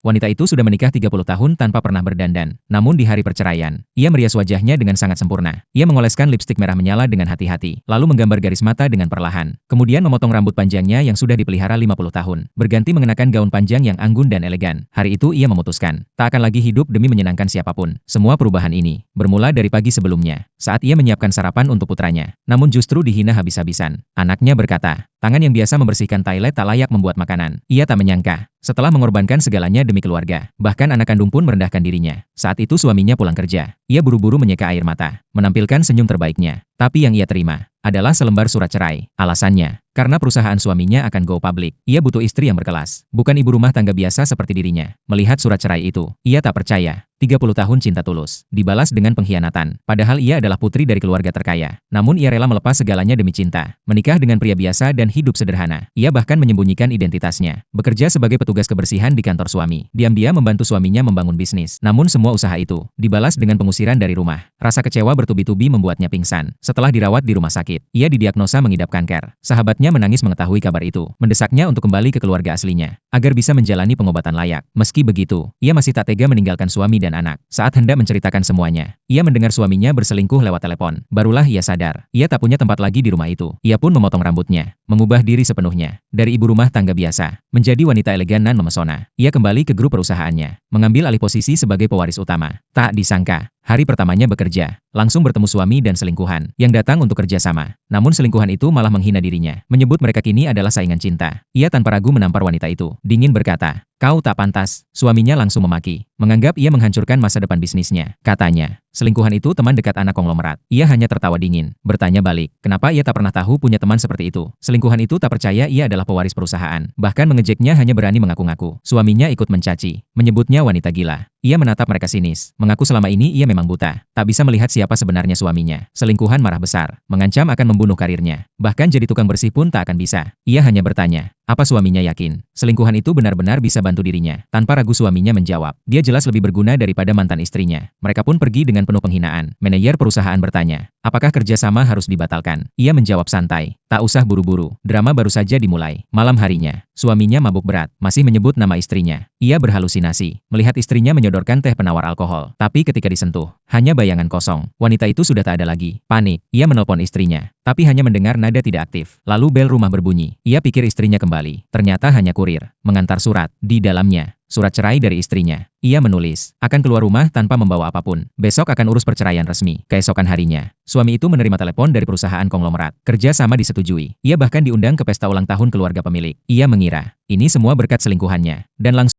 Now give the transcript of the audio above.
Wanita itu sudah menikah 30 tahun tanpa pernah berdandan. Namun di hari perceraian, ia merias wajahnya dengan sangat sempurna. Ia mengoleskan lipstik merah menyala dengan hati-hati, lalu menggambar garis mata dengan perlahan. Kemudian memotong rambut panjangnya yang sudah dipelihara 50 tahun. Berganti mengenakan gaun panjang yang anggun dan elegan. Hari itu ia memutuskan, tak akan lagi hidup demi menyenangkan siapapun. Semua perubahan ini bermula dari pagi sebelumnya, saat ia menyiapkan sarapan untuk putranya. Namun justru dihina habis-habisan. Anaknya berkata, tangan yang biasa membersihkan toilet tak layak membuat makanan. Ia tak menyangka, setelah mengorbankan segalanya demi keluarga, bahkan anak kandung pun merendahkan dirinya. Saat itu suaminya pulang kerja. Ia buru-buru menyeka air mata, menampilkan senyum terbaiknya. Tapi yang ia terima adalah selembar surat cerai. Alasannya, karena perusahaan suaminya akan go public. Ia butuh istri yang berkelas, bukan ibu rumah tangga biasa seperti dirinya. Melihat surat cerai itu, ia tak percaya. 30 tahun cinta tulus, dibalas dengan pengkhianatan. Padahal ia adalah putri dari keluarga terkaya. Namun ia rela melepas segalanya demi cinta. Menikah dengan pria biasa dan hidup sederhana. Ia bahkan menyembunyikan identitasnya. Bekerja sebagai petugas kebersihan di kantor suami. Diam-diam membantu suaminya membangun bisnis. Namun semua usaha itu dibalas dengan pengusiran dari rumah. Rasa kecewa bertubi-tubi membuatnya pingsan. Setelah dirawat di rumah sakit, ia didiagnosa mengidap kanker. Sahabatnya menangis mengetahui kabar itu. Mendesaknya untuk kembali ke keluarga aslinya, agar bisa menjalani pengobatan layak. Meski begitu, ia masih tak tega meninggalkan suami dan anak. Saat hendak menceritakan semuanya, ia mendengar suaminya berselingkuh lewat telepon. Barulah ia sadar, ia tak punya tempat lagi di rumah itu. Ia pun memotong rambutnya, mengubah diri sepenuhnya. Dari ibu rumah tangga biasa, menjadi wanita elegan dan memesona. Ia kembali ke grup perusahaannya, mengambil alih posisi sebagai pewaris utama. Tak disangka, hari pertamanya bekerja, langsung bertemu suami dan selingkuhan, yang datang untuk kerjasama. Namun selingkuhan itu malah menghina dirinya, menyebut mereka kini adalah saingan cinta. Ia tanpa ragu menampar wanita itu, dingin berkata, "Kau tak pantas." Suaminya langsung memaki, menganggap ia menghancurkan masa depan bisnisnya. Katanya, selingkuhan itu teman dekat anak konglomerat. Ia hanya tertawa dingin, bertanya balik, kenapa ia tak pernah tahu punya teman seperti itu. Selingkuhan itu tak percaya ia adalah pewaris perusahaan, bahkan mengejeknya hanya berani mengaku-ngaku. Suaminya ikut mencaci, menyebutnya wanita gila. Ia menatap mereka sinis, mengaku selama ini ia memang buta, tak bisa melihat siapa sebenarnya suaminya. Selingkuhan marah besar, mengancam akan membunuh karirnya. Bahkan jadi tukang bersih pun tak akan bisa. Ia hanya bertanya, apa suaminya yakin selingkuhan itu benar-benar bisa bantu dirinya? Tanpa ragu suaminya menjawab, dia jelas lebih berguna daripada mantan istrinya. Mereka pun pergi dengan penuh penghinaan. Manajer perusahaan bertanya, apakah kerjasama harus dibatalkan? Ia menjawab santai, tak usah buru-buru, drama baru saja dimulai. Malam harinya, suaminya mabuk berat, masih menyebut nama istrinya. Ia berhalusinasi, melihat istrinya menyodorkan teh penawar alkohol. Tapi ketika disentuh, hanya bayangan kosong. Wanita itu sudah tak ada lagi. Panik, ia menelpon istrinya, tapi hanya mendengar nada tidak aktif. Lalu bel rumah berbunyi. Ia pikir istrinya kembali. Ternyata hanya kurir, mengantar surat. Di dalamnya, surat cerai dari istrinya. Ia menulis, akan keluar rumah tanpa membawa apapun. Besok akan urus perceraian resmi. Keesokan harinya, suami itu menerima telepon dari perusahaan konglomerat. Kerja sama disetujui. Ia bahkan diundang ke pesta ulang tahun keluarga pemilik. Ia mengira, ini semua berkat selingkuhannya. Dan langsung